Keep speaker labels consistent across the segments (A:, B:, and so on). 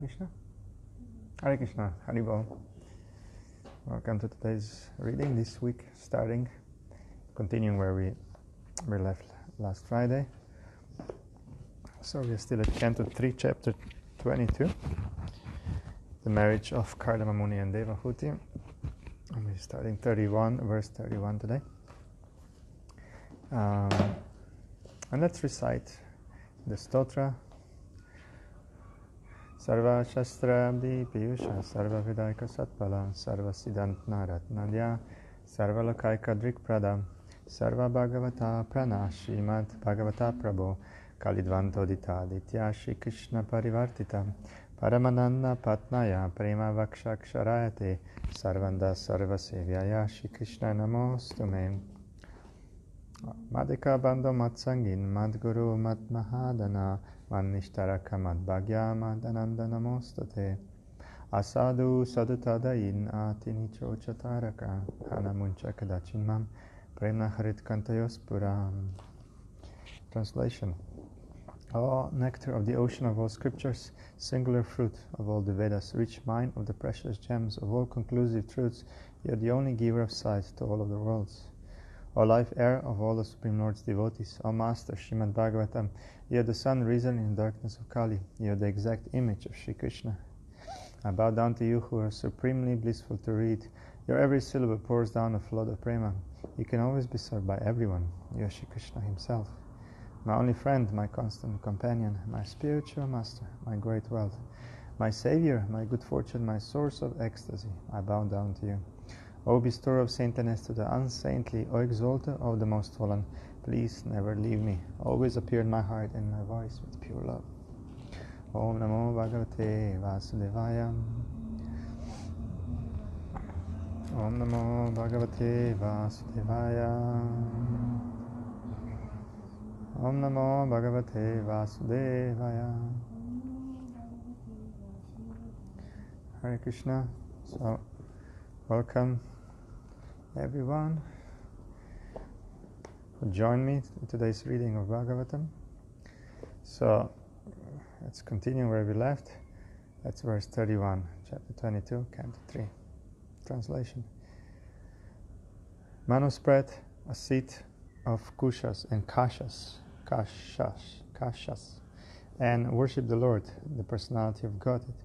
A: Krishna. Hare Krishna, Haribol. Welcome to today's reading this week, continuing where we left last Friday. So we are still at Canto 3, Chapter 22, the marriage of Kardama Muni and Devahuti. And we're starting verse 31 today. And let's recite the stotra. Sarva Shastra Abdi Piyusha Sarva Vidaika Satpala Sarva Siddhantna Ratnadya Sarva Lokaika Drikprada Sarva Bhagavata Prana Srimad Bhagavata Prabhu Kalidvanto Dita Ditya Shri Krishna Parivartita Paramananda Patnaya Prema Vakshaksharayate Sarvanda Sarva Sevyaya Shri Krishna Namostume Madhika Bandho Matsangin Madguru Matmahadana Manishtaraka Madbhagya Madananda Namostate Asadu Sadutadayin Atinicho Chataraka Hanamuncha Kadachinmam Premna Harit Kantayospuram. Translation. O nectar of the ocean of all scriptures, singular fruit of all the Vedas, rich mine of the precious gems of all conclusive truths, you are the only giver of sight to all of the worlds. O life heir of all the Supreme Lord's devotees, O Master Srimad Bhagavatam, you are the sun risen in the darkness of Kali, you are the exact image of Shri Krishna. I bow down to you who are supremely blissful to read. Your every syllable pours down a flood of prema. You can always be served by everyone. You are Shri Krishna himself. My only friend, my constant companion, my spiritual master, my great wealth, my savior, my good fortune, my source of ecstasy, I bow down to you. O bestower of saintliness to the unsaintly, O exalter of the most fallen, please never leave me. Always appear in my heart and my voice with pure love. Om Namo Bhagavate Vasudevaya. Om Namo Bhagavate Vasudevaya. Om Namo Bhagavate Vasudevaya. Hare Krishna. So, welcome everyone who joined me in today's reading of Bhagavatam. So let's continue where we left. That's verse 31, chapter 22, canto 3. Translation. Manu spread a seat of kushas and kashas, and worshipped the Lord, the personality of Godhead,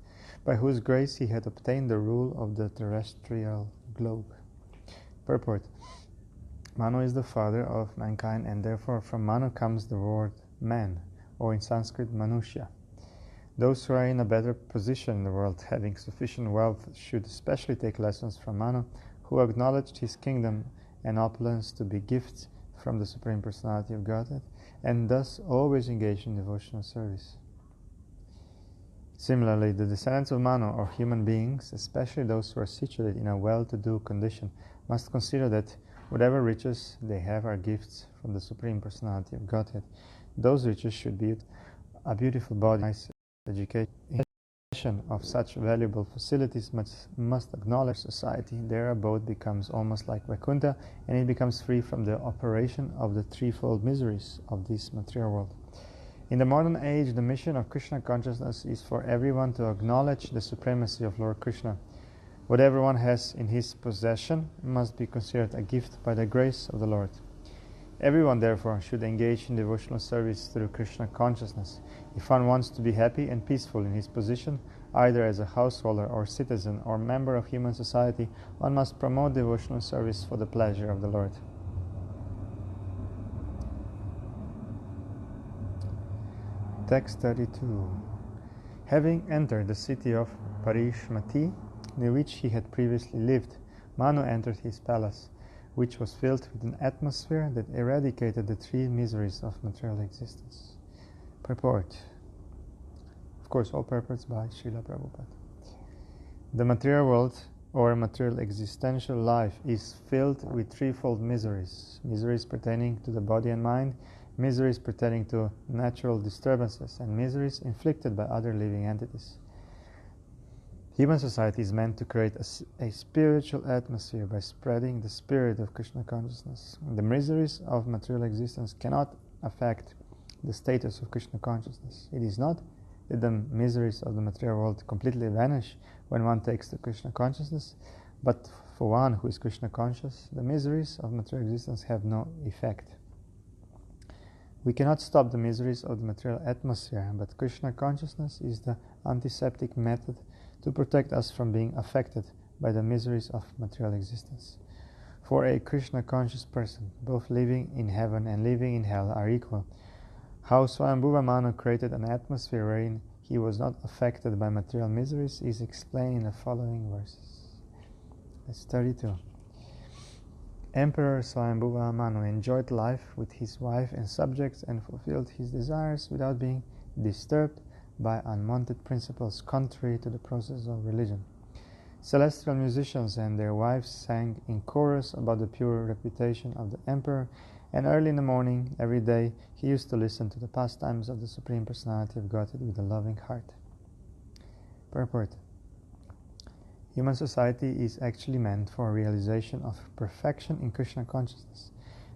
A: by whose grace he had obtained the rule of the terrestrial globe. Purport. Manu is the father of mankind, and therefore from Manu comes the word man, or in Sanskrit Manusya. Those who are in a better position in the world, having sufficient wealth, should especially take lessons from Manu, who acknowledged his kingdom and opulence to be gifts from the Supreme Personality of Godhead, and thus always engage in devotional service. Similarly, the descendants of Manu, or human beings, especially those who are situated in a well-to-do condition, must consider that whatever riches they have are gifts from the Supreme Personality of Godhead. Those riches should be a beautiful body, nice education. In possession of such valuable facilities must acknowledge society. Their abode becomes almost like Vaikuntha, and it becomes free from the operation of the threefold miseries of this material world. In the modern age, the mission of Krishna consciousness is for everyone to acknowledge the supremacy of Lord Krishna. Whatever one has in his possession must be considered a gift by the grace of the Lord. Everyone, therefore, should engage in devotional service through Krishna consciousness. If one wants to be happy and peaceful in his position, either as a householder or citizen or member of human society, one must promote devotional service for the pleasure of the Lord. Text 32. Having entered the city of Parishmati, near which he had previously lived, Manu entered his palace, which was filled with an atmosphere that eradicated the three miseries of material existence. Purport. Of course, all purports by Srila Prabhupada. The material world, or material existential life, is filled with threefold miseries. Miseries pertaining to the body and mind, miseries pertaining to natural disturbances, and miseries inflicted by other living entities. Human society is meant to create a spiritual atmosphere by spreading the spirit of Krishna consciousness. The miseries of material existence cannot affect the status of Krishna consciousness. It is not did the miseries of the material world completely vanish when one takes to Krishna consciousness, but for one who is Krishna conscious, the miseries of material existence have no effect. We cannot stop the miseries of the material atmosphere, but Krishna consciousness is the antiseptic method to protect us from being affected by the miseries of material existence. For a Krishna conscious person, both living in heaven and living in hell are equal. How Swayambhuva Manu created an atmosphere wherein he was not affected by material miseries is explained in the following verses. That's 32. Emperor Swayambhuva Manu enjoyed life with his wife and subjects and fulfilled his desires without being disturbed by unwanted principles contrary to the process of religion. Celestial musicians and their wives sang in chorus about the pure reputation of the emperor, and early in the morning, every day, he used to listen to the pastimes of the Supreme Personality of Godhead with a loving heart. Purport. Human society is actually meant for realization of perfection in Krishna consciousness.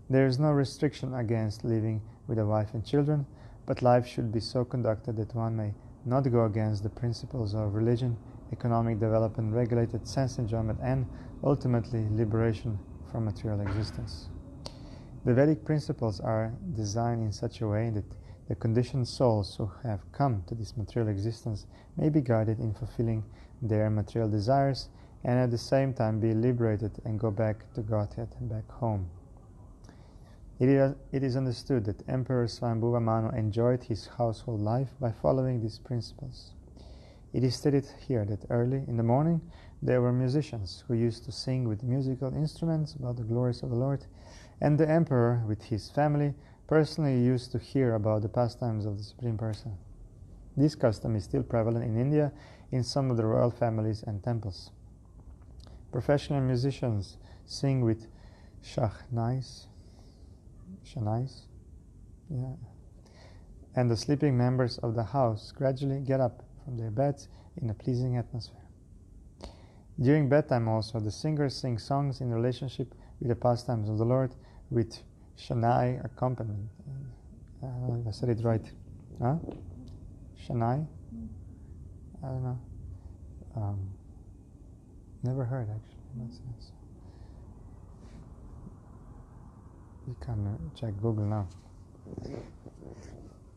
A: There is no restriction against living with a wife and children, but life should be so conducted that one may not go against the principles of religion, economic development, regulated sense enjoyment, and ultimately liberation from material existence. The Vedic principles are designed in such a way that the conditioned souls who have come to this material existence may be guided in fulfilling their material desires and at the same time be liberated and go back to Godhead and back home. It is understood that Emperor Swayambhuva Manu enjoyed his household life by following these principles. It is stated here that early in the morning there were musicians who used to sing with musical instruments about the glories of the Lord, and the emperor with his family personally used to hear about the pastimes of the Supreme Person. This custom is still prevalent in India in some of the royal families and temples. Professional musicians sing with shahnais, and the sleeping members of the house gradually get up from their beds in a pleasing atmosphere. During bedtime also, the singers sing songs in relationship with the pastimes of the Lord with Shanai accompaniment. I don't know if I said it right. Huh? Shanai? I don't know. Never heard actually. That sense. You can check Google now.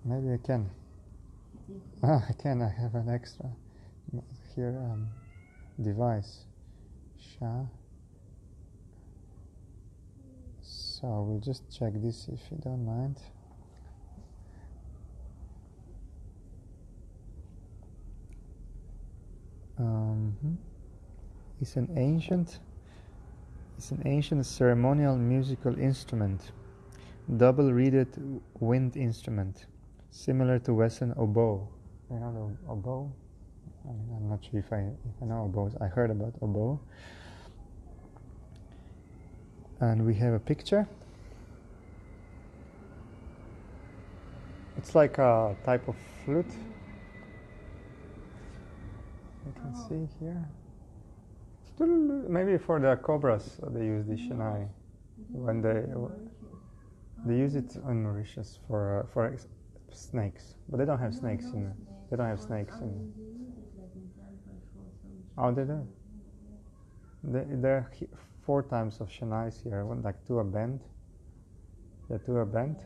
A: Maybe I can. I can. I have an extra here device. Sha. So we'll just check this if you don't mind. It's an ancient ceremonial musical instrument, double-reeded wind instrument, similar to Western oboe. You know the oboe? I'm not sure if I know oboes. I heard about oboe. And we have a picture. It's like a type of flute. You can see here. Maybe for the cobras they use the shanai. When they use it in Mauritius for snakes, but they don't have snakes in. They don't have snakes in. Oh, they do. There are 4 times of shanais here. One, like 2 are bent. The 2 are bent,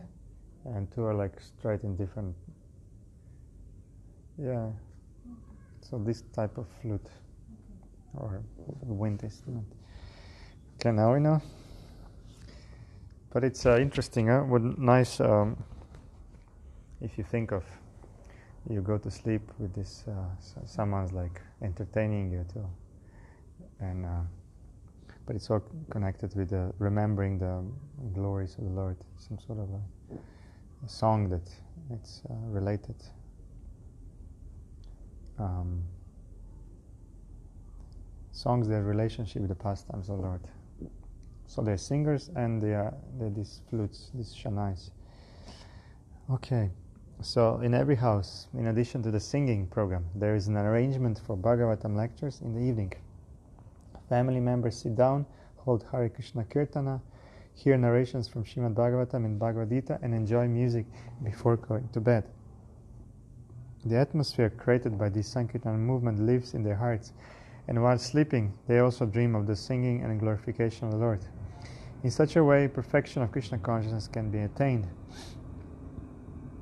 A: and 2 are like straight in different. Yeah. So this type of flute or wind instrument. Okay, now we know. But it's interesting. What nice. If you think of, you go to sleep with this. Someone's like entertaining you too, and. But it's all connected with remembering the glories of the Lord. Some sort of a song that it's related. Songs, their relationship with the pastimes of the Lord. So they're singers and they're these flutes, these shanais. Okay, so in every house, in addition to the singing program, there is an arrangement for Bhagavatam lectures in the evening. Family members sit down, hold Hare Krishna Kirtana, hear narrations from Srimad Bhagavatam and Bhagavad Gita, and enjoy music before going to bed. The atmosphere created by this Sankirtan movement lives in their hearts, and while sleeping, they also dream of the singing and glorification of the Lord. In such a way, perfection of Krishna consciousness can be attained.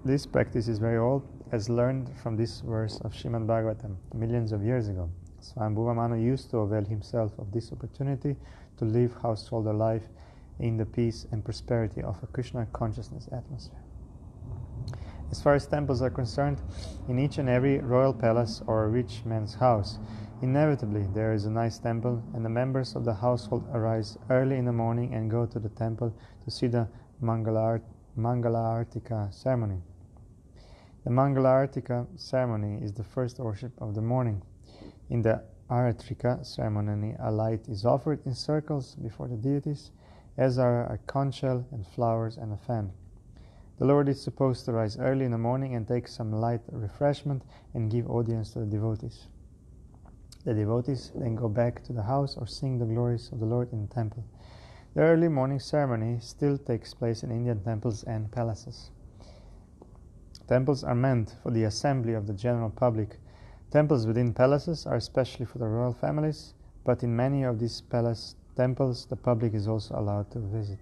A: This practice is very old, as learned from this verse of Srimad Bhagavatam millions of years ago. Swayambhuva Manu used to avail himself of this opportunity to live householder life in the peace and prosperity of a Krishna consciousness atmosphere. As far as temples are concerned, in each and every royal palace or rich man's house, inevitably there is a nice temple, and the members of the household arise early in the morning and go to the temple to see the Mangala-artika ceremony. The Mangala-artika ceremony is the first worship of the morning. In the Aratrika ceremony, a light is offered in circles before the deities, as are a conch shell and flowers and a fan. The Lord is supposed to rise early in the morning and take some light refreshment and give audience to the devotees. The devotees then go back to the house or sing the glories of the Lord in the temple. The early morning ceremony still takes place in Indian temples and palaces. Temples are meant for the assembly of the general public. Temples within palaces are especially for the royal families, but in many of these palace temples the public is also allowed to visit.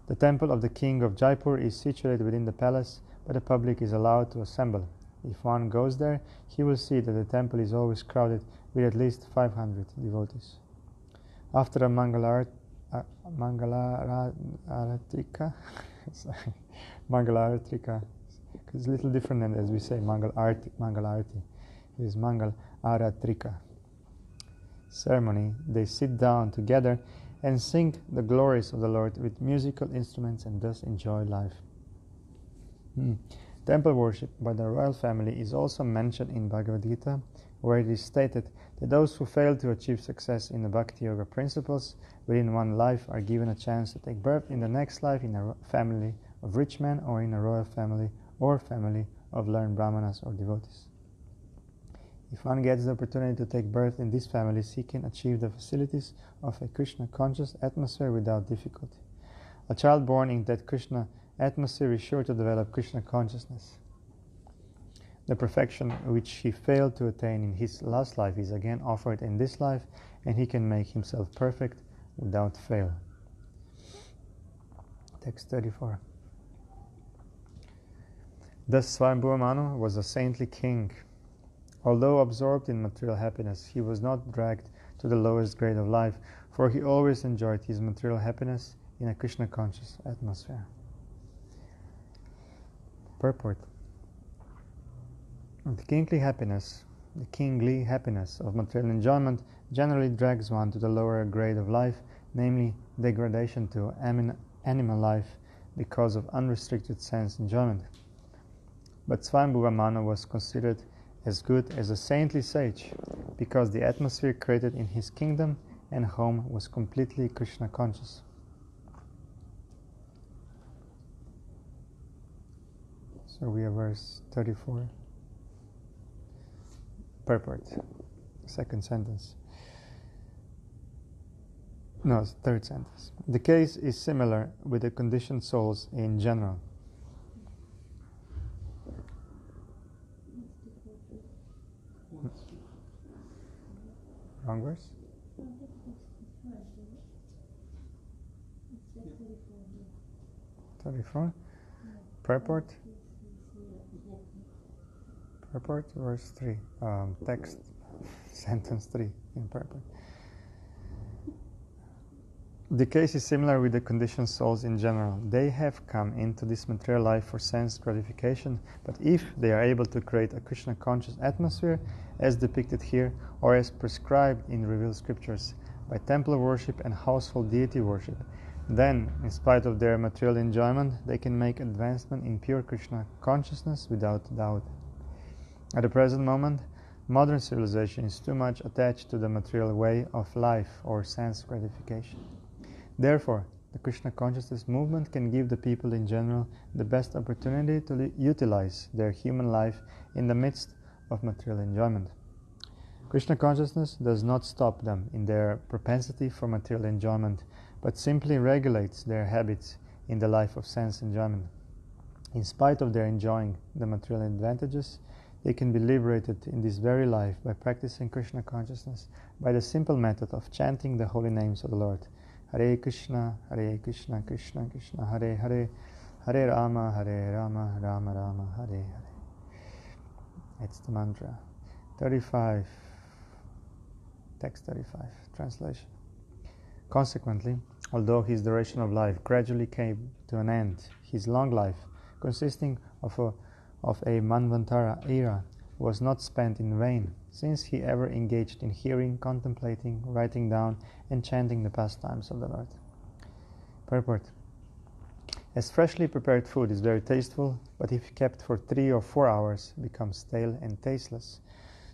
A: The temple of the king of Jaipur is situated within the palace, but the public is allowed to assemble. If one goes there, he will see that the temple is always crowded with at least 500 devotees. After a Mangala-artika, it's a little different than as we say Mangala-arti. It is Mangala-aratrika ceremony. They sit down together and sing the glories of the Lord with musical instruments and thus enjoy life. Temple worship by the royal family is also mentioned in Bhagavad Gita, where it is stated that those who fail to achieve success in the Bhakti Yoga principles within one life are given a chance to take birth in the next life in a family of rich men or in a royal family or family of learned brahmanas or devotees. If one gets the opportunity to take birth in these families, he can achieve the facilities of a Krishna-conscious atmosphere without difficulty. A child born in that Krishna atmosphere is sure to develop Krishna consciousness. The perfection which he failed to attain in his last life is again offered in this life, and he can make himself perfect without fail. Text 34. Thus Swayambhuva Manu was a saintly king. Although absorbed in material happiness, he was not dragged to the lowest grade of life, for he always enjoyed his material happiness in a Krishna-conscious atmosphere. Purport. The kingly happiness of material enjoyment generally drags one to the lower grade of life, namely degradation to animal life because of unrestricted sense enjoyment. But Swayambhuva Manu was considered as good as a saintly sage, because the atmosphere created in his kingdom and home was completely Krishna conscious. So we have verse 34. Purport. Second sentence. No, third sentence. The case is similar with the conditioned souls in general. Wrong verse? 34. Purport. Purport, verse 3. Text, sentence 3 in purport. The case is similar with the conditioned souls in general. They have come into this material life for sense gratification, but if they are able to create a Krishna-conscious atmosphere, as depicted here, or as prescribed in revealed scriptures, by temple worship and household deity worship, then, in spite of their material enjoyment, they can make advancement in pure Krishna consciousness without doubt. At the present moment, modern civilization is too much attached to the material way of life or sense gratification. Therefore, the Krishna consciousness movement can give the people in general the best opportunity to utilize their human life in the midst of material enjoyment. Krishna consciousness does not stop them in their propensity for material enjoyment, but simply regulates their habits in the life of sense enjoyment. In spite of their enjoying the material advantages, They can be liberated in this very life by practicing Krishna consciousness by the simple method of chanting the holy names of the Lord. Hare Krishna, Krishna Krishna, Hare Hare, Hare Rama, Rama Rama, Hare Hare. It's the mantra. 35. Text 35. Translation. Consequently, although his duration of life gradually came to an end, his long life, consisting of a Manvantara era, was not spent in vain, since he ever engaged in hearing, contemplating, writing down, and chanting the pastimes of the Lord. Purport. As freshly prepared food is very tasteful, but if kept for 3 or 4 hours, becomes stale and tasteless,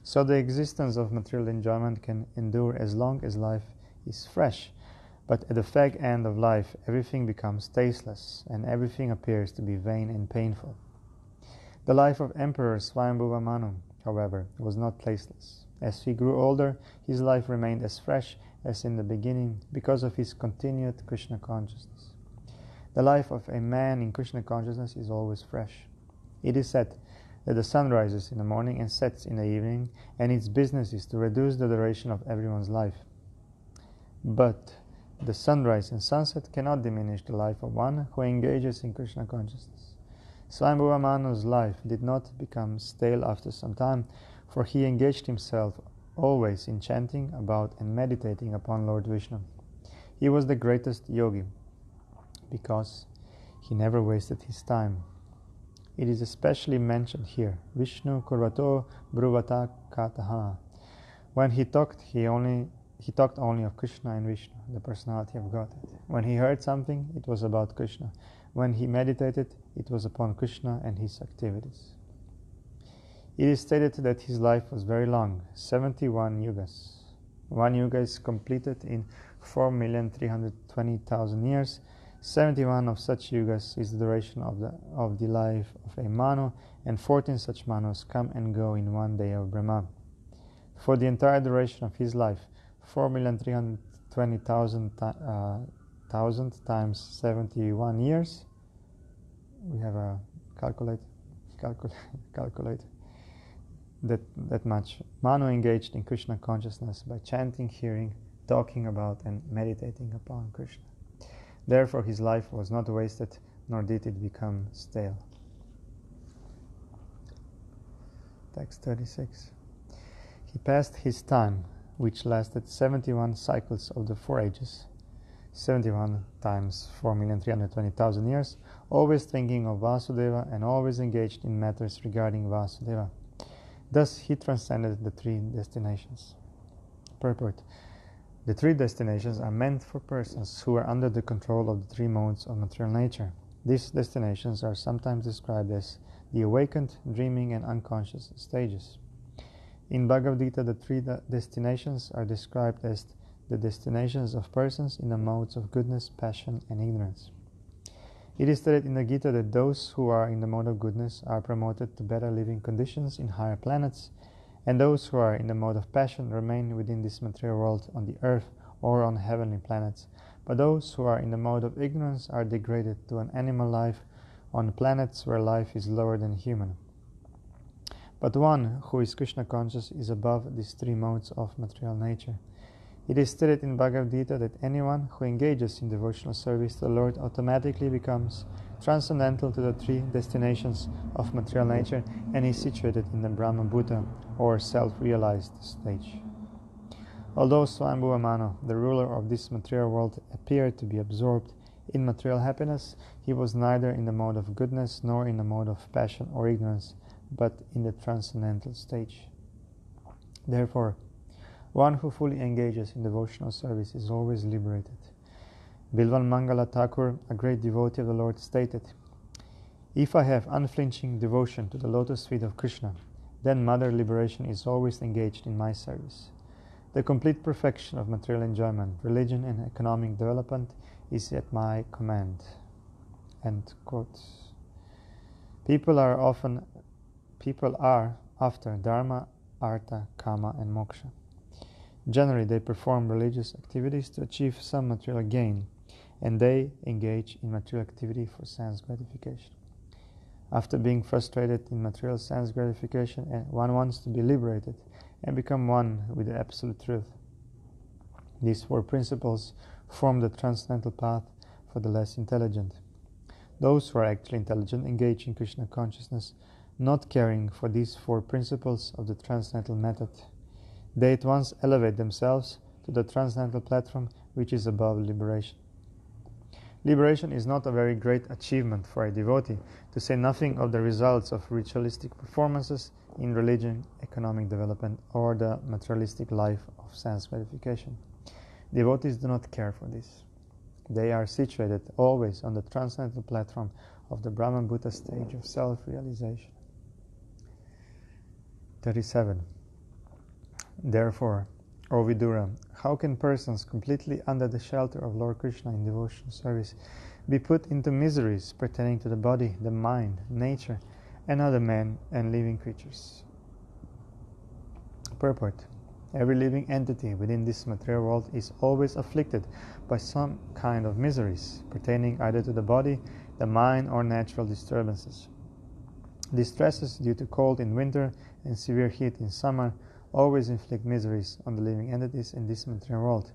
A: so the existence of material enjoyment can endure as long as life is fresh, but at the fag end of life everything becomes tasteless, and everything appears to be vain and painful. The life of Emperor Swayambhuva Manu, however, was not tasteless. As he grew older, his life remained as fresh as in the beginning because of his continued Krishna consciousness. The life of a man in Krishna consciousness is always fresh. It is said that the sun rises in the morning and sets in the evening, and its business is to reduce the duration of everyone's life. But the sunrise and sunset cannot diminish the life of one who engages in Krishna consciousness. Swayambhuva Manu's life did not become stale after some time, for he engaged himself always in chanting about and meditating upon Lord Vishnu. He was the greatest yogi because he never wasted his time. It is especially mentioned here, Vishnu Kurvato Bruvata Kataha. When he talked only of Krishna and Vishnu, the personality of Godhead. When he heard something, it was about Krishna. When he meditated, it was upon Krishna and his activities. It is stated that his life was very long, 71 yugas. One yuga is completed in 4,320,000 years. 71 of such yugas is the duration of the life of a Manu, and 14 such Manus come and go in one day of Brahma. For the entire duration of his life, 4,320,000 times 71 years. We have a calculator. That much. Manu engaged in Krishna consciousness by chanting, hearing, talking about, and meditating upon Krishna. Therefore, his life was not wasted, nor did it become stale. Text 36. He passed his time, which lasted 71 cycles of the 4 ages, 71 times 4,320,000 years, always thinking of Vasudeva and always engaged in matters regarding Vasudeva. Thus he transcended the 3 destinations. Purport. The 3 destinations are meant for persons who are under the control of the 3 modes of material nature. These destinations are sometimes described as the awakened, dreaming, and unconscious stages. In Bhagavad Gita, the 3 destinations are described as the destinations of persons in the modes of goodness, passion, and ignorance. It is stated in the Gita that those who are in the mode of goodness are promoted to better living conditions in higher planets, and those who are in the mode of passion remain within this material world on the earth or on heavenly planets. But those who are in the mode of ignorance are degraded to an animal life on planets where life is lower than human. But one who is Krishna conscious is above these 3 modes of material nature. It is stated in Bhagavad Gita that anyone who engages in devotional service to the Lord automatically becomes transcendental to the 3 destinations of material nature and is situated in the Brahma Bhuta, or self-realized stage. Although Swayambhuva Manu, the ruler of this material world, appeared to be absorbed in material happiness, he was neither in the mode of goodness nor in the mode of passion or ignorance, but in the transcendental stage. Therefore, one who fully engages in devotional service is always liberated. Bilvan Mangala Thakur, a great devotee of the Lord, stated, "If I have unflinching devotion to the lotus feet of Krishna, then Mother Liberation is always engaged in my service. The complete perfection of material enjoyment, religion, and economic development is at my command." End quote. People are after dharma, artha, kama, and moksha. Generally, they perform religious activities to achieve some material gain, and they engage in material activity for sense gratification. After being frustrated in material sense gratification, one wants to be liberated and become one with the absolute truth. These 4 principles form the transcendental path for the less intelligent. Those who are actually intelligent engage in Krishna consciousness, not caring for these 4 principles of the transcendental method. They at once elevate themselves to the transcendental platform which is above liberation. Liberation is not a very great achievement for a devotee, to say nothing of the results of ritualistic performances in religion, economic development, or the materialistic life of sense gratification. Devotees do not care for this. They are situated always on the transcendental platform of the Brahman Bhuta stage of self-realization. 37. Therefore, O Vidura, how can persons completely under the shelter of Lord Krishna in devotional service be put into miseries pertaining to the body, the mind, nature, and other men and living creatures? Purport. Every living entity within this material world is always afflicted by some kind of miseries pertaining either to the body, the mind, or natural disturbances. Distresses due to cold in winter and severe heat in summer always inflict miseries on the living entities in this material world.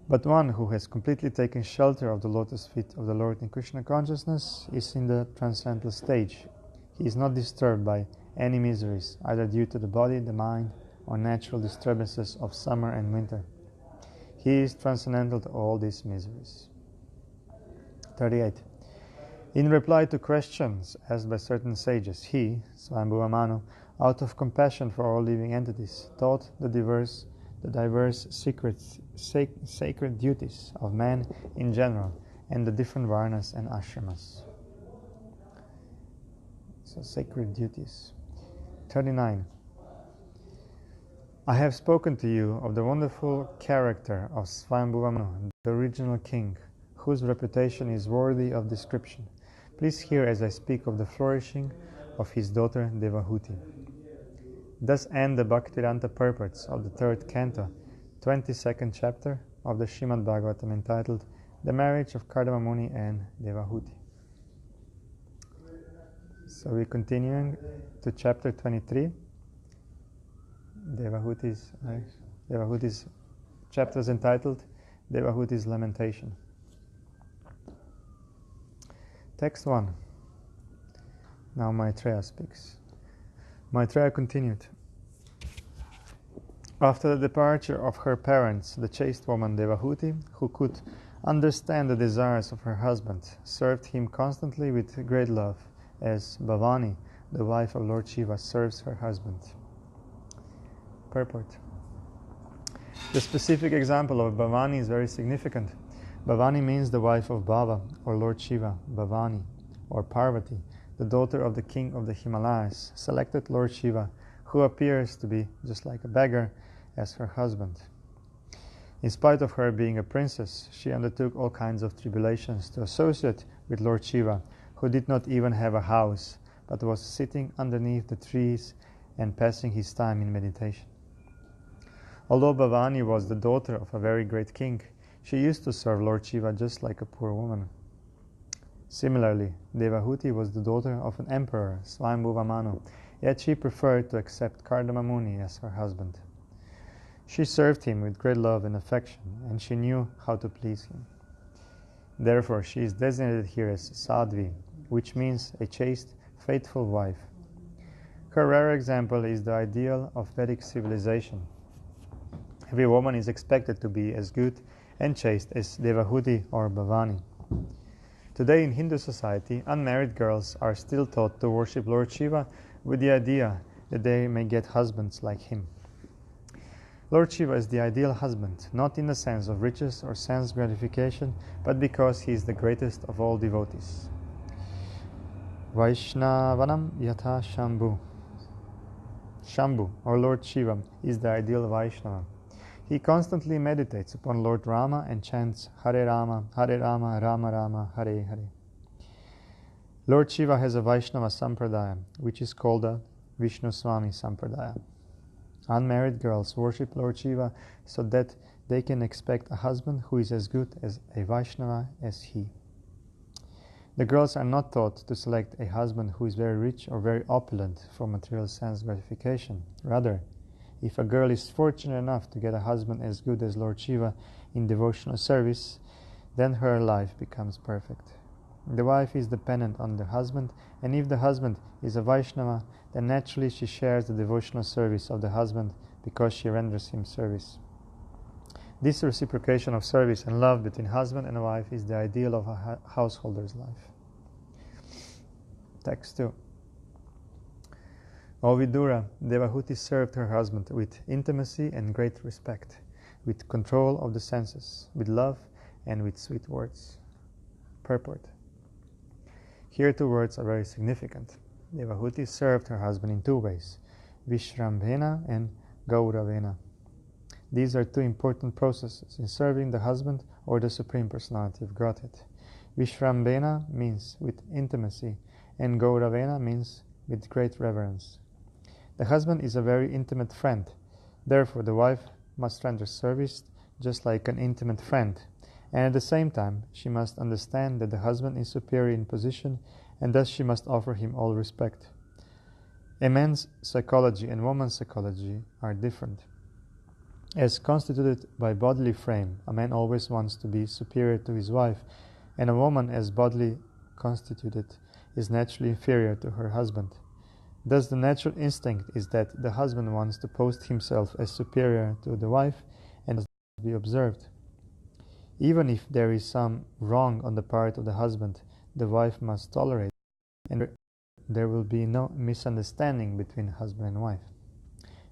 A: But one who has completely taken shelter of the lotus feet of the Lord in Krishna consciousness is in the transcendental stage. He is not disturbed by any miseries, either due to the body, the mind, or natural disturbances of summer and winter. He is transcendental to all these miseries. 38. In reply to questions asked by certain sages, he, Swayambhuva Manu, out of compassion for all living entities, taught the diverse sacred duties of man in general and the different varnas and ashramas. So, sacred duties. 39. I have spoken to you of the wonderful character of Swayambhuva Manu, the original king, whose reputation is worthy of description. Please hear as I speak of the flourishing of his daughter Devahuti. Thus end the Bhaktiranta purports of the 3rd canto, 22nd chapter of the Srimad Bhagavatam, entitled The Marriage of Kardama Muni and Devahuti. So we're continuing to chapter 23. Devahuti's chapter is entitled Devahuti's Lamentation. Text 1. Now Maitreya speaks. Maitreya continued. After the departure of her parents, the chaste woman Devahuti, who could understand the desires of her husband, served him constantly with great love, as Bhavani, the wife of Lord Shiva, serves her husband. Purport. The specific example of Bhavani is very significant. Bhavani means the wife of Bhava, or Lord Shiva, Bhavani, or Parvati, the daughter of the king of the Himalayas, selected Lord Shiva, who appears to be just like a beggar, as her husband. In spite of her being a princess, she undertook all kinds of tribulations to associate with Lord Shiva, who did not even have a house, but was sitting underneath the trees and passing his time in meditation. Although Bhavani was the daughter of a very great king, she used to serve Lord Shiva just like a poor woman. Similarly, Devahuti was the daughter of an emperor, Swayambhuva Manu, yet she preferred to accept Kardama Muni as her husband. She served him with great love and affection, and she knew how to please him. Therefore, she is designated here as Sadhvi, which means a chaste, faithful wife. Her rare example is the ideal of Vedic civilization. Every woman is expected to be as good and chaste as Devahuti or Bhavani. Today in Hindu society, unmarried girls are still taught to worship Lord Shiva with the idea that they may get husbands like him. Lord Shiva is the ideal husband, not in the sense of riches or sense gratification, but because he is the greatest of all devotees. Vaishnavanam yatha Shambhu. Shambhu, or Lord Shiva, is the ideal Vaishnava. He constantly meditates upon Lord Rama and chants Hare Rama, Rama Rama, Hare Hare. Lord Shiva has a Vaishnava Sampradaya, which is called a Vishnu Swami Sampradaya. Unmarried girls worship Lord Shiva so that they can expect a husband who is as good as a Vaishnava as he. The girls are not taught to select a husband who is very rich or very opulent for material sense gratification. Rather, if a girl is fortunate enough to get a husband as good as Lord Shiva in devotional service, then her life becomes perfect. The wife is dependent on the husband, and if the husband is a Vaishnava, then naturally she shares the devotional service of the husband because she renders him service. This reciprocation of service and love between husband and wife is the ideal of a householder's life. Text 2. O Vidura, Devahuti served her husband with intimacy and great respect, with control of the senses, with love and with sweet words. Purport. Here two words are very significant. Devahuti served her husband in two ways, Vishrambhena and Gauravena. These are two important processes in serving the husband or the Supreme Personality of Godhead. Vishrambhena means with intimacy, and Gauravena means with great reverence. The husband is a very intimate friend. Therefore, the wife must render service just like an intimate friend. And at the same time, she must understand that the husband is superior in position, and thus she must offer him all respect. A man's psychology and woman's psychology are different. As constituted by bodily frame, a man always wants to be superior to his wife, and a woman, as bodily constituted, is naturally inferior to her husband. Thus the natural instinct is that the husband wants to post himself as superior to the wife, and must be observed. Even if there is some wrong on the part of the husband, the wife must tolerate, and there will be no misunderstanding between husband and wife.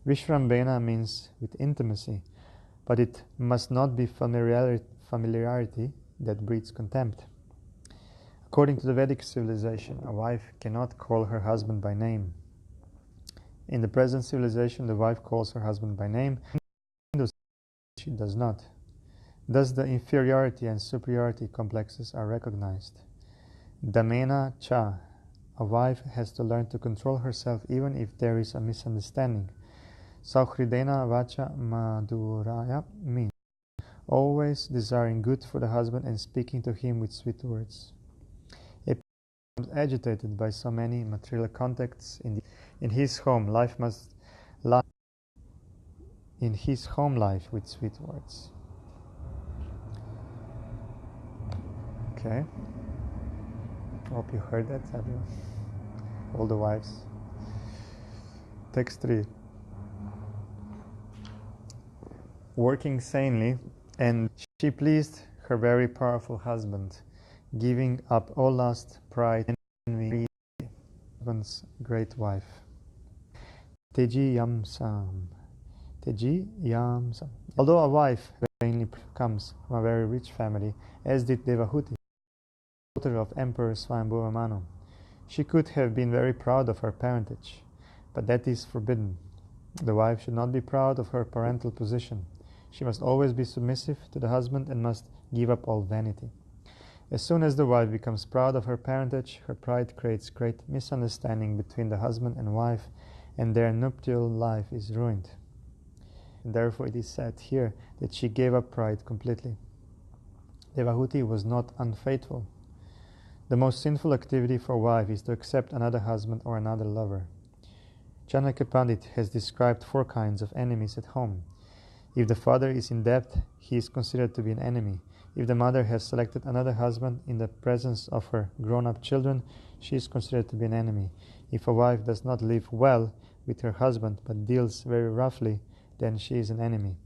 A: Vishrambhena means with intimacy, but it must not be familiarity that breeds contempt. According to the Vedic civilization, a wife cannot call her husband by name. In the present civilization, the wife calls her husband by name, and she does not. Thus the inferiority and superiority complexes are recognized. Damena cha, a wife has to learn to control herself even if there is a misunderstanding. Sauhridena vacha madhuraya means always desiring good for the husband and speaking to him with sweet words. A person becomes agitated by so many material contacts in his home life must lie in his home life with sweet words. Okay. Hope you heard that, everyone. All the wives. Text 3. Working sanely, and she pleased her very powerful husband, giving up all lust, pride, and envy, husband's great wife. Teji yamsam. Although a wife vainly comes from a very rich family, as did Devahuti, daughter of Emperor Swayambhuva Manu, she could have been very proud of her parentage, but that is forbidden. The wife should not be proud of her parental position. She must always be submissive to the husband and must give up all vanity. As soon as the wife becomes proud of her parentage, her pride creates great misunderstanding between the husband and wife, and their nuptial life is ruined. And therefore it is said here that she gave up pride completely. Devahuti was not unfaithful. The most sinful activity for a wife is to accept another husband or another lover. Chanakya Pandit has described 4 kinds of enemies at home. If the father is in debt, he is considered to be an enemy. If the mother has selected another husband in the presence of her grown-up children, she is considered to be an enemy. If a wife does not live well with her husband but deals very roughly, then she is an enemy.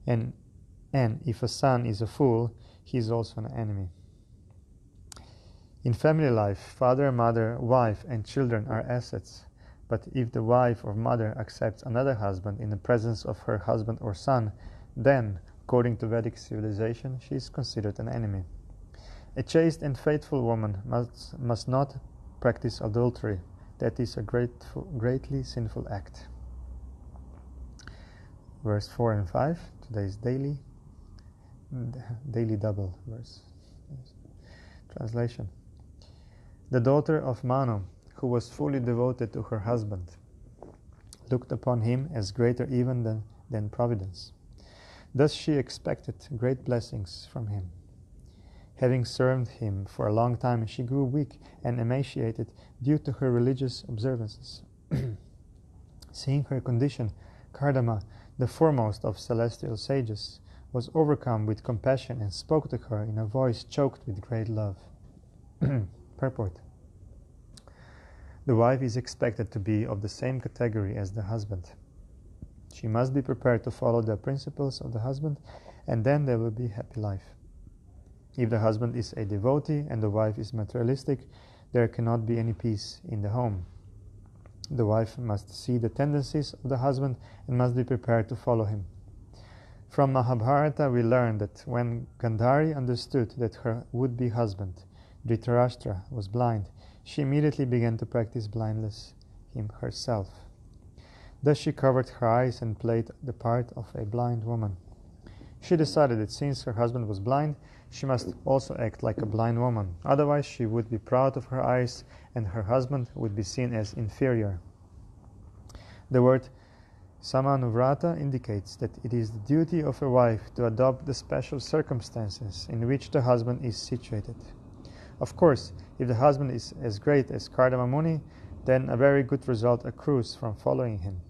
A: And if a son is a fool, he is also an enemy. In family life, father, mother, wife, and children are assets. But if the wife or mother accepts another husband in the presence of her husband or son, then, according to Vedic civilization, she is considered an enemy. A chaste and faithful woman must not practice adultery. That is a greatly sinful act. Verse 4 and 5, today's daily double verse. Translation. The daughter of Manu, who was fully devoted to her husband, looked upon him as greater even than Providence. Thus she expected great blessings from him. Having served him for a long time, she grew weak and emaciated due to her religious observances. Seeing her condition, Kardama, the foremost of celestial sages, was overcome with compassion and spoke to her in a voice choked with great love. Purport. The wife is expected to be of the same category as the husband. She must be prepared to follow the principles of the husband, and then there will be a happy life. If the husband is a devotee and the wife is materialistic, there cannot be any peace in the home. The wife must see the tendencies of the husband and must be prepared to follow him. From Mahabharata we learn that when Gandhari understood that her would-be husband, Dhritarashtra, was blind, she immediately began to practice blindness herself. Thus she covered her eyes and played the part of a blind woman. She decided that since her husband was blind, she must also act like a blind woman. Otherwise she would be proud of her eyes and her husband would be seen as inferior. The word Samanuvrata indicates that it is the duty of a wife to adopt the special circumstances in which the husband is situated. Of course, if the husband is as great as Kardama Muni, then a very good result accrues from following him.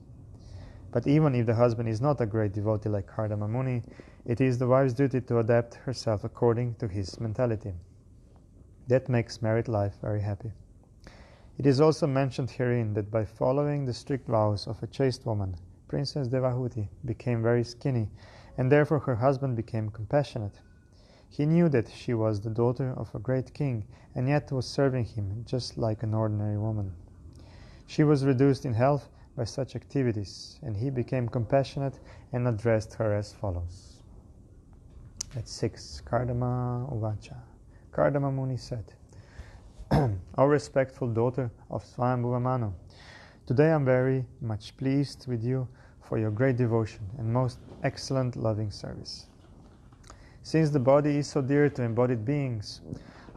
A: But even if the husband is not a great devotee like Kardama Muni, it is the wife's duty to adapt herself according to his mentality. That makes married life very happy. It is also mentioned herein that by following the strict vows of a chaste woman, Princess Devahuti became very skinny, and therefore her husband became compassionate. He knew that she was the daughter of a great king, and yet was serving him just like an ordinary woman. She was reduced in health by such activities, and he became compassionate and addressed her as follows. At 6. Kardama Uvacha. Kardama Muni said, O respectful daughter of Swayambhuva Manu, today I am very much pleased with you for your great devotion and most excellent loving service. Since the body is so dear to embodied beings,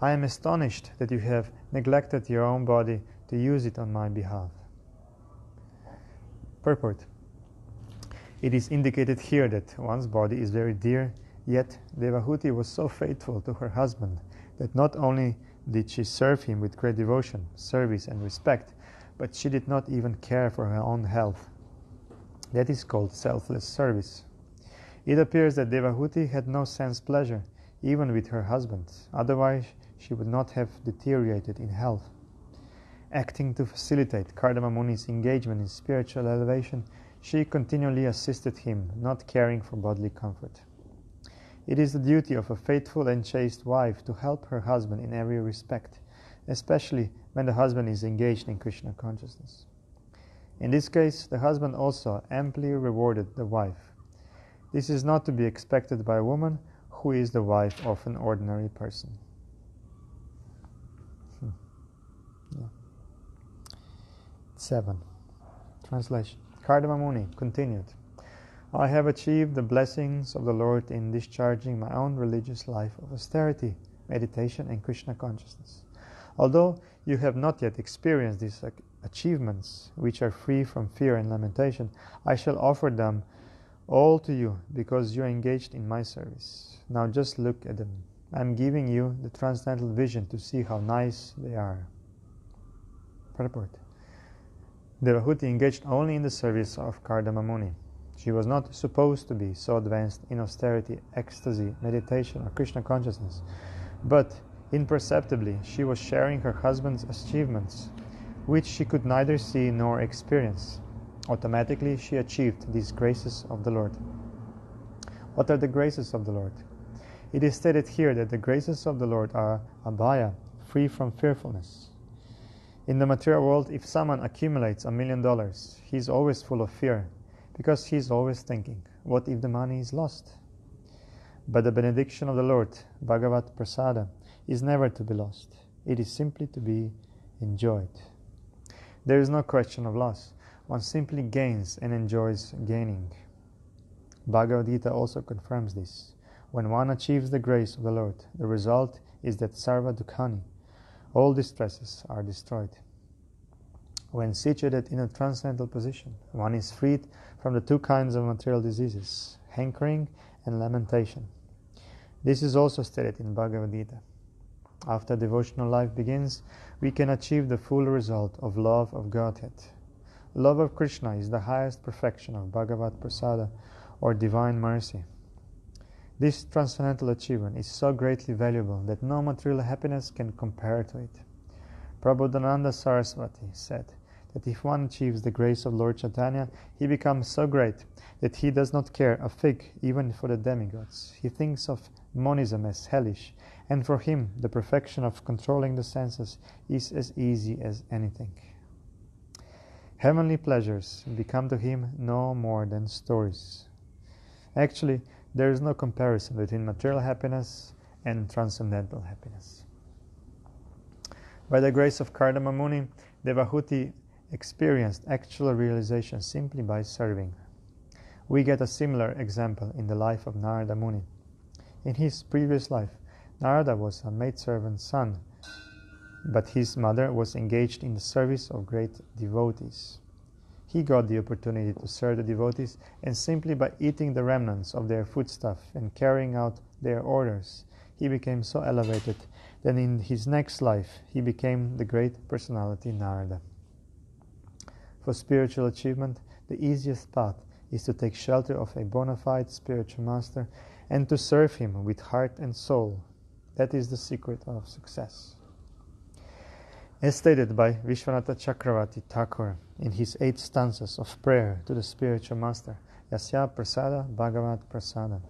A: I am astonished that you have neglected your own body to use it on my behalf. Purport. It is indicated here that one's body is very dear, yet Devahuti was so faithful to her husband that not only did she serve him with great devotion, service and respect, but she did not even care for her own health. That is called selfless service. It appears that Devahuti had no sense pleasure, even with her husband, otherwise she would not have deteriorated in health. Acting to facilitate Kardama Muni's engagement in spiritual elevation, she continually assisted him, not caring for bodily comfort. It is the duty of a faithful and chaste wife to help her husband in every respect, especially when the husband is engaged in Krishna consciousness. In this case, the husband also amply rewarded the wife. This is not to be expected by a woman who is the wife of an ordinary person. 7. Translation. Kardama Muni continued, I have achieved the blessings of the Lord in discharging my own religious life of austerity, meditation and Krishna consciousness. Although you have not yet experienced these achievements, which are free from fear and lamentation, I shall offer them all to you because you are engaged in my service. Now just look at them. I am giving you the transcendental vision to see how nice they are. Purport. Devahuti engaged only in the service of Kardama Muni. She was not supposed to be so advanced in austerity, ecstasy, meditation, or Krishna consciousness, but imperceptibly she was sharing her husband's achievements, which she could neither see nor experience. Automatically she achieved these graces of the Lord. What are the graces of the Lord? It is stated here that the graces of the Lord are abhaya, free from fearfulness. In the material world, if someone accumulates $1 million, he is always full of fear, because he is always thinking, what if the money is lost? But the benediction of the Lord, Bhagavat Prasada, is never to be lost. It is simply to be enjoyed. There is no question of loss. One simply gains and enjoys gaining. Bhagavad Gita also confirms this. When one achieves the grace of the Lord, the result is that sarva dukkhani, all distresses are destroyed. When situated in a transcendental position, one is freed from the two kinds of material diseases, hankering and lamentation. This is also stated in Bhagavad Gita. After devotional life begins, we can achieve the full result of love of Godhead. Love of Krishna is the highest perfection of Bhagavat Prasada, or divine mercy. This transcendental achievement is so greatly valuable that no material happiness can compare to it. Prabodhananda Saraswati said that if one achieves the grace of Lord Chaitanya, he becomes so great that he does not care a fig even for the demigods. He thinks of monism as hellish, and for him the perfection of controlling the senses is as easy as anything. Heavenly pleasures become to him no more than stories. Actually, there is no comparison between material happiness and transcendental happiness. By the grace of Kardama Muni, Devahuti experienced actual realization simply by serving. We get a similar example in the life of Narada Muni. In his previous life, Narada was a maidservant's son, but his mother was engaged in the service of great devotees. He got the opportunity to serve the devotees, and simply by eating the remnants of their foodstuff and carrying out their orders, he became so elevated that in his next life he became the great personality Narada. For spiritual achievement, the easiest path is to take shelter of a bona fide spiritual master and to serve him with heart and soul. That is the secret of success. As stated by Vishwanatha Chakravarti Thakur in his 8 stanzas of prayer to the spiritual master, Yasya Prasada Bhagavat Prasada.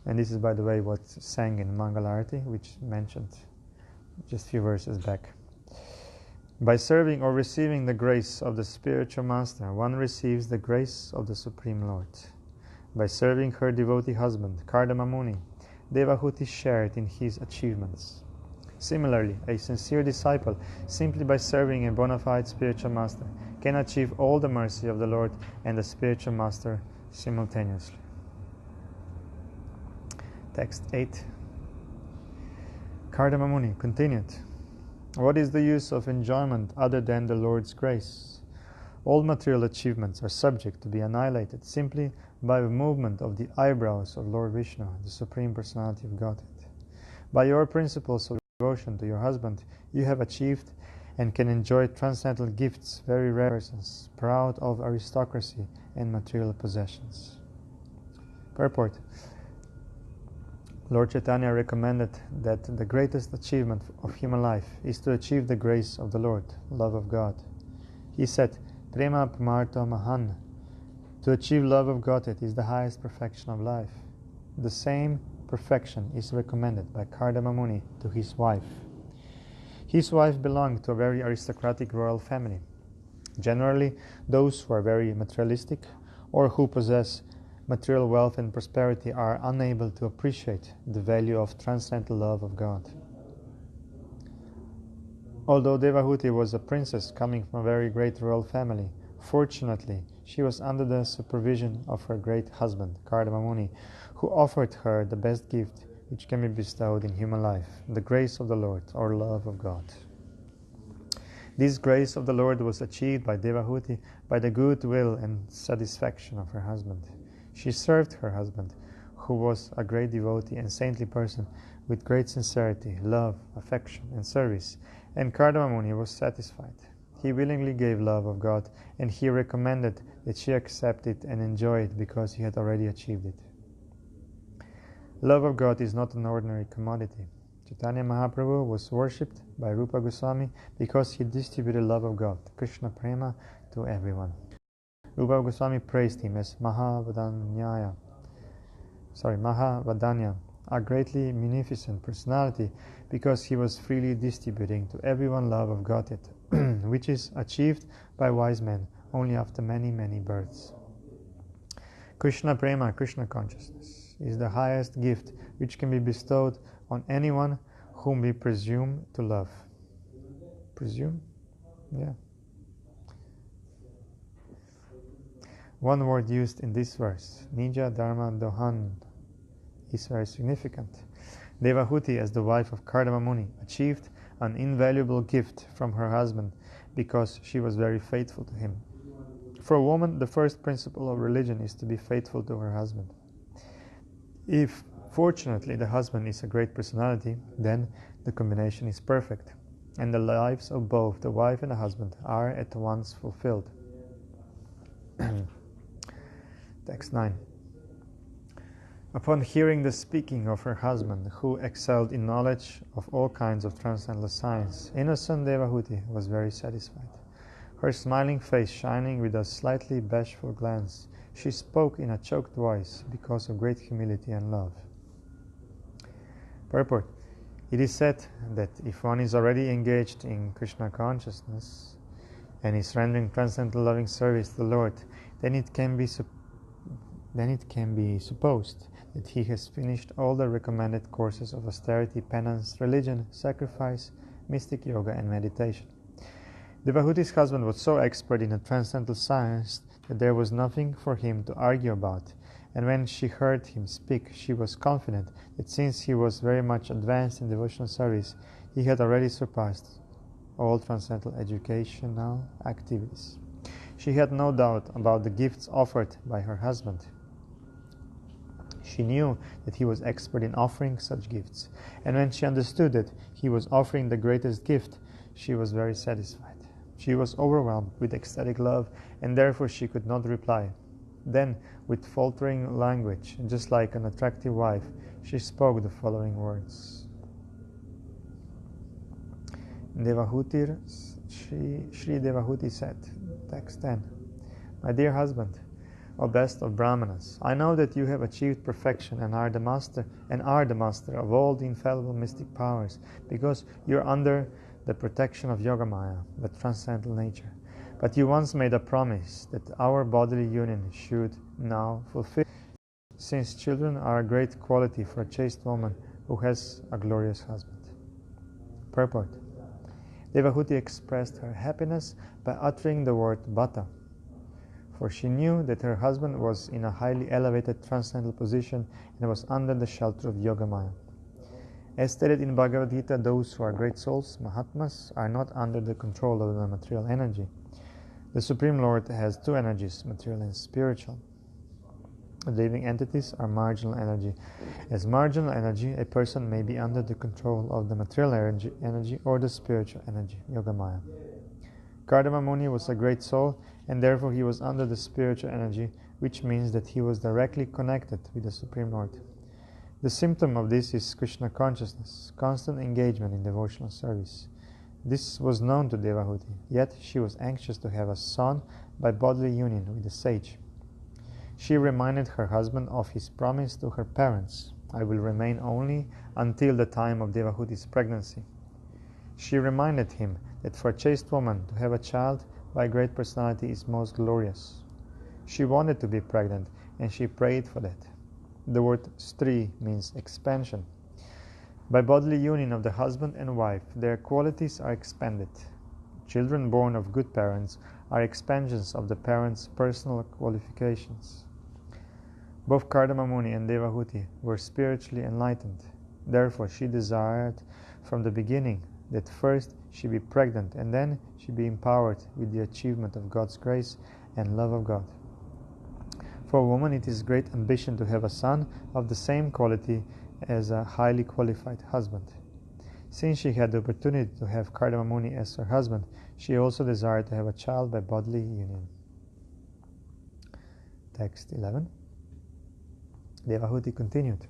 A: And this is, by the way, what's sang in Mangalarati, which mentioned just a few verses back. By serving or receiving the grace of the spiritual master, one receives the grace of the Supreme Lord. By serving her devotee husband, Kardama Muni, Devahuti shared in his achievements. Similarly, a sincere disciple, simply by serving a bona fide spiritual master, can achieve all the mercy of the Lord and the spiritual master simultaneously. Text 8. Kardama Muni continued, "What is the use of enjoyment other than the Lord's grace? All material achievements are subject to be annihilated simply by the movement of the eyebrows of Lord Vishnu, the Supreme Personality of Godhead. By your principles of devotion to your husband, you have achieved and can enjoy transcendental gifts, very rare persons, proud of aristocracy and material possessions." Purport. Lord Chaitanya recommended that the greatest achievement of human life is to achieve the grace of the Lord, love of God. He said, "Prema Pamarto Mahan." To achieve love of Godhead is the highest perfection of life. The same perfection is recommended by Kardama Muni to his wife. His wife belonged to a very aristocratic royal family. Generally, those who are very materialistic or who possess material wealth and prosperity are unable to appreciate the value of transcendental love of God. Although Devahuti was a princess coming from a very great royal family, fortunately she was under the supervision of her great husband, Kardama Muni, who offered her the best gift which can be bestowed in human life, the grace of the Lord, or love of God. This grace of the Lord was achieved by Devahuti by the good will and satisfaction of her husband. She served her husband, who was a great devotee and saintly person, with great sincerity, love, affection, and service, and Kardama Muni was satisfied. He willingly gave love of God, and he recommended that she accept it and enjoy it because he had already achieved it. Love of God is not an ordinary commodity. Chaitanya Mahaprabhu was worshipped by Rupa Goswami because he distributed love of God, Krishna Prema, to everyone. Rupa Goswami praised him as Mahavadanya, a greatly munificent personality, because he was freely distributing to everyone love of Godhead, which is achieved by wise men only after many, many births. Krishna Prema, Krishna consciousness, is the highest gift which can be bestowed on anyone whom we presume to love. Presume? Yeah. One word used in this verse, Nija Dharma Dohan, is very significant. Devahuti, as the wife of Kardama Muni, achieved an invaluable gift from her husband because she was very faithful to him. For a woman, the first principle of religion is to be faithful to her husband. If Fortunately, the husband is a great personality, then the combination is perfect, and the lives of both the wife and the husband are at once fulfilled. Text 9. Upon hearing the speaking of her husband, who excelled in knowledge of all kinds of transcendental science, innocent Devahuti was very satisfied. Her smiling face shining with a slightly bashful glance, she spoke in a choked voice because of great humility and love. Purport. It is said that if one is already engaged in Krishna consciousness and is rendering transcendental loving service to the Lord, then it can be supposed that he has finished all the recommended courses of austerity, penance, religion, sacrifice, mystic yoga, and meditation. Devahuti's husband was so expert in the transcendental science that there was nothing for him to argue about, and when she heard him speak, she was confident that since he was very much advanced in devotional service, he had already surpassed all transcendental educational activities. She had no doubt about the gifts offered by her husband. She knew that he was expert in offering such gifts, and when she understood that he was offering the greatest gift, she was very satisfied. She was overwhelmed with ecstatic love, and therefore she could not reply. Then, with faltering language, just like an attractive wife, she spoke the following words. Shri Devahuti said, text 10, My dear husband, O best of Brahmanas, I know that you have achieved perfection and are the master of all the infallible mystic powers, because you are under the protection of Yogamaya, the transcendental nature. But you once made a promise that our bodily union should now fulfill, since children are a great quality for a chaste woman who has a glorious husband. Purport. Devahuti expressed her happiness by uttering the word bhata, for she knew that her husband was in a highly elevated transcendental position and was under the shelter of Yogamaya. As stated in Bhagavad Gita, those who are great souls, Mahatmas, are not under the control of the material energy. The Supreme Lord has two energies, material and spiritual. The living entities are marginal energy. As marginal energy, a person may be under the control of the material energy or the spiritual energy, Yogamaya. Kardama Muni was a great soul, and therefore he was under the spiritual energy, which means that he was directly connected with the Supreme Lord. The symptom of this is Krishna consciousness, constant engagement in devotional service. This was known to Devahuti, yet she was anxious to have a son by bodily union with the sage. She reminded her husband of his promise to her parents, I will remain only until the time of Devahuti's pregnancy. She reminded him that for a chaste woman to have a child by a great personality is most glorious. She wanted to be pregnant, and she prayed for that. The word stri means expansion. By bodily union of the husband and wife, their qualities are expanded. Children born of good parents are expansions of the parents' personal qualifications. Both Kardama Muni and Devahuti were spiritually enlightened. Therefore, she desired from the beginning that first she be pregnant and then she be empowered with the achievement of God's grace and love of God. For a woman, it is great ambition to have a son of the same quality as a highly qualified husband. Since she had the opportunity to have Kardama Muni as her husband, she also desired to have a child by bodily union. Text 11. Devahuti continued,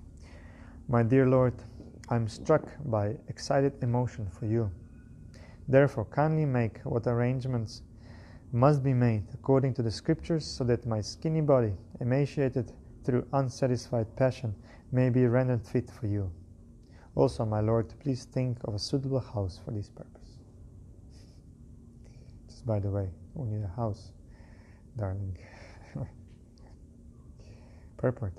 A: My dear Lord, I am struck by excited emotion for you. Therefore, kindly make what arrangements must be made according to the scriptures, so that my skinny body, emaciated through unsatisfied passion, may be rendered fit for you. Also, my Lord, please think of a suitable house for this purpose. Just by the way, we need a house, darling. Purport.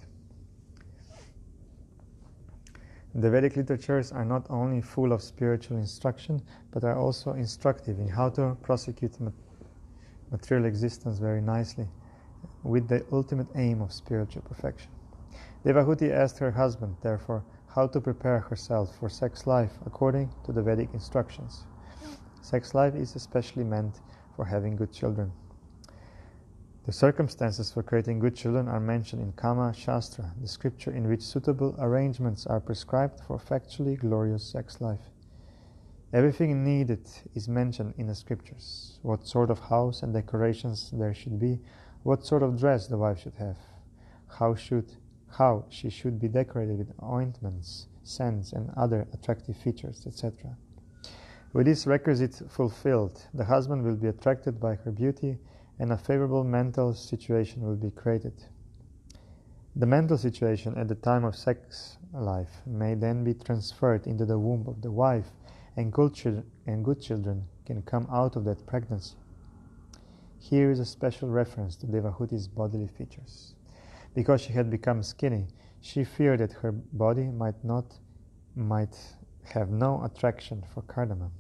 A: The Vedic literatures are not only full of spiritual instruction, but are also instructive in how to prosecute material existence very nicely, with the ultimate aim of spiritual perfection. Devahuti asked her husband, therefore, how to prepare herself for sex life according to the Vedic instructions. Sex life is especially meant for having good children. The circumstances for creating good children are mentioned in Kama Shastra, the scripture in which suitable arrangements are prescribed for factually glorious sex life. Everything needed is mentioned in the scriptures. What sort of house and decorations there should be, what sort of dress the wife should have, how she should be decorated with ointments, scents, and other attractive features, etc. With this requisite fulfilled, the husband will be attracted by her beauty, and a favorable mental situation will be created. The mental situation at the time of sex life may then be transferred into the womb of the wife, and good children can come out of that pregnancy. Here is a special reference to Devahuti's bodily features. Because she had become skinny, she feared that her body might have no attraction for cardamom.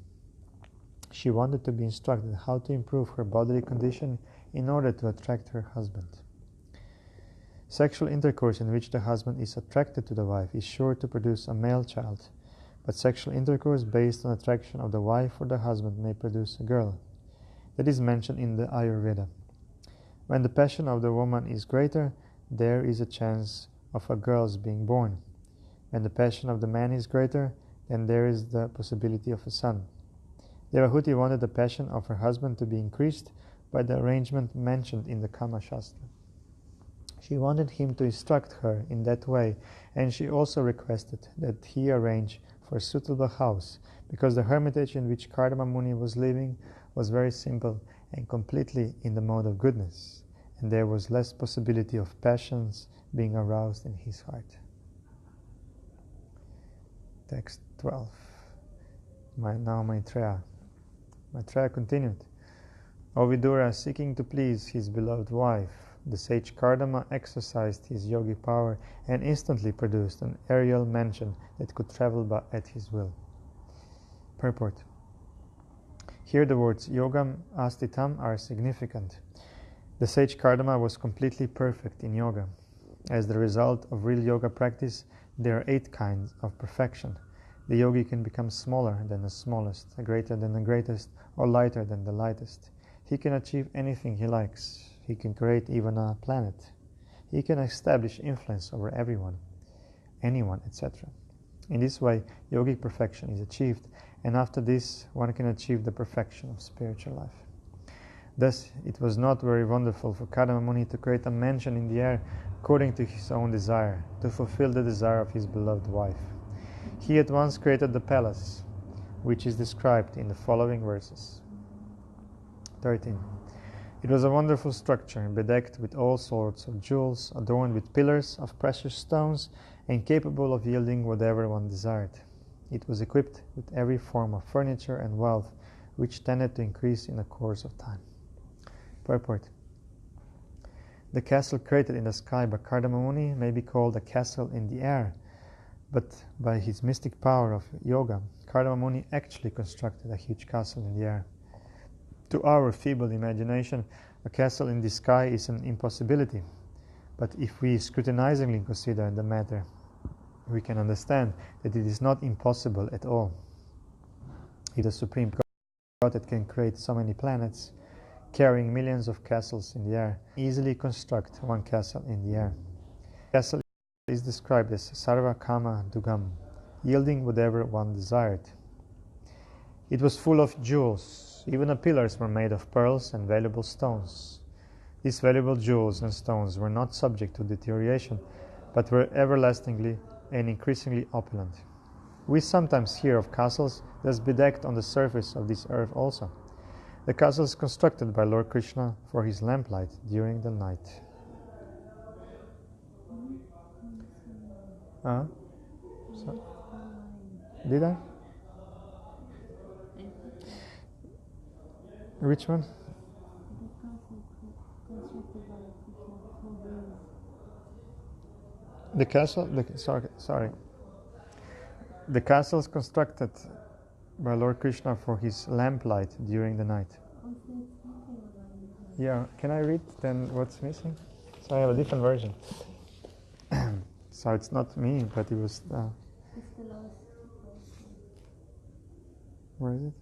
A: She wanted to be instructed how to improve her bodily condition in order to attract her husband. Sexual intercourse in which the husband is attracted to the wife is sure to produce a male child, but sexual intercourse based on attraction of the wife or the husband may produce a girl. That is mentioned in the Ayurveda. When the passion of the woman is greater, there is a chance of a girl's being born. When the passion of the man is greater, then there is the possibility of a son. Devahuti wanted the passion of her husband to be increased by the arrangement mentioned in the Kama Shastra. She wanted him to instruct her in that way, and she also requested that he arrange for a suitable house, because the hermitage in which Kardama Muni was living was very simple and completely in the mode of goodness, and there was less possibility of passions being aroused in his heart. Text 12. Now Maitreya. Maitreya continued. O Vidura, seeking to please his beloved wife, the sage Kardama exercised his yogi power and instantly produced an aerial mansion that could travel at his will. Purport. Here the words yogam astitam are significant. The sage Kardama was completely perfect in yoga. As the result of real yoga practice, there are 8 kinds of perfection. The yogi can become smaller than the smallest, greater than the greatest, or lighter than the lightest. He can achieve anything he likes. He can create even a planet. He can establish influence over everyone, anyone, etc. In this way, yogic perfection is achieved, and after this, one can achieve the perfection of spiritual life. Thus, it was not very wonderful for Kardama Muni to create a mansion in the air according to his own desire, to fulfill the desire of his beloved wife. He at once created the palace, which is described in the following verses. 13. It was a wonderful structure, bedecked with all sorts of jewels, adorned with pillars of precious stones, and capable of yielding whatever one desired. It was equipped with every form of furniture and wealth, which tended to increase in the course of time. Purport. The castle created in the sky by Kardama Muni may be called a castle in the air, but by his mystic power of yoga, Kardama Muni actually constructed a huge castle in the air. To our feeble imagination, a castle in the sky is an impossibility, but if we scrutinizingly consider the matter, we can understand that it is not impossible at all. It is a supreme God that can create so many planets, carrying millions of castles in the air, easily construct one castle in the air. The castle is described as Sarva Kama Dugam, yielding whatever one desired. It was full of jewels. Even the pillars were made of pearls and valuable stones. These valuable jewels and stones were not subject to deterioration, but were everlastingly and increasingly opulent. We sometimes hear of castles thus bedecked on the surface of this earth also. The castle is constructed by Lord Krishna for his lamplight during the night. Did I? Which one? The castle? Sorry. The castle is constructed by Lord Krishna for his lamplight during the night. Yeah, can I read then what's missing? So I have a different version. So it's not me, but it was... Where is it?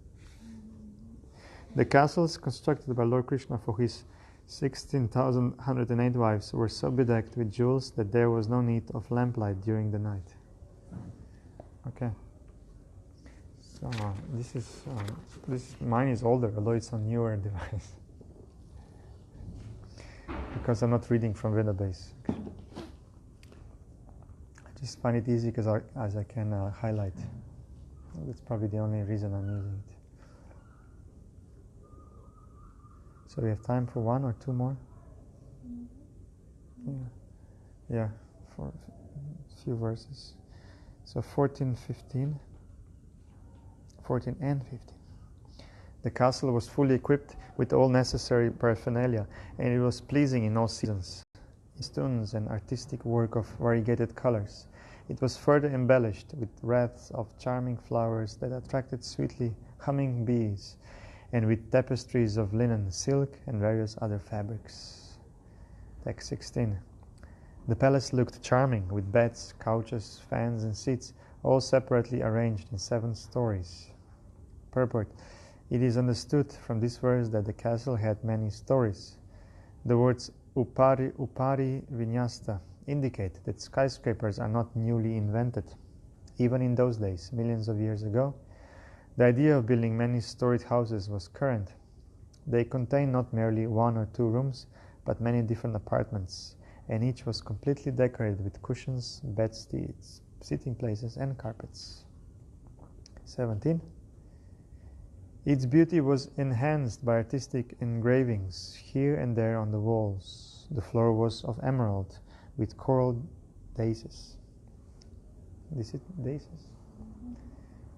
A: The castle is constructed by Lord Krishna for his 16,108 wives were so bedecked with jewels that there was no need of lamplight during the night. Okay. So this mine is older, although it's a newer device. Because I'm not reading from Veda base. I just find it easy because as I can highlight. That's probably the only reason I'm using it. So we have time for one or two more? Yeah, for a few verses. So 14 and 15. The castle was fully equipped with all necessary paraphernalia, and it was pleasing in all seasons. Stones and artistic work of variegated colors. It was further embellished with wreaths of charming flowers that attracted sweetly humming bees, and with tapestries of linen, silk, and various other fabrics. Text 16. The palace looked charming, with beds, couches, fans, and seats, all separately arranged in 7 stories. Purport. It is understood from this verse that the castle had many stories. The words upari vinyasta indicate that skyscrapers are not newly invented. Even in those days, millions of years ago, the idea of building many storied houses was current. They contained not merely 1 or 2 rooms, but many different apartments, and each was completely decorated with cushions, bedsteads, sitting places, and carpets. 17. Its beauty was enhanced by artistic engravings here and there on the walls. The floor was of emerald with coral daisies. Is it daisies?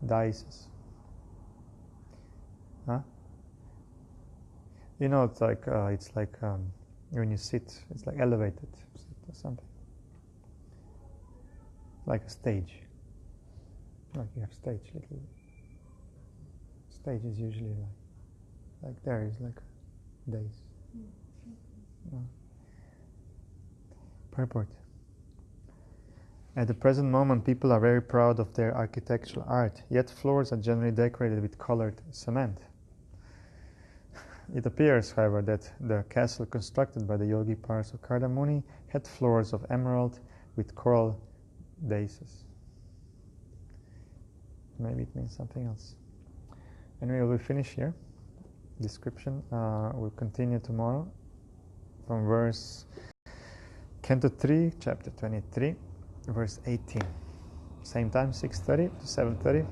A: Daisies. Huh? You know, it's like when you sit, it's like elevated or something. Like a stage. Like you have stage, little. Stage is usually like there is like days. Purport. At the present moment, people are very proud of their architectural art, yet floors are generally decorated with colored cement. It appears, however, that the castle constructed by the yogi Parasakardha Muni had floors of emerald with coral daisies. Maybe it means something else. Anyway, we'll finish here. Description. We'll continue tomorrow from verse Canto 3, chapter 23, verse 18. Same time, 6:30 to 7:30.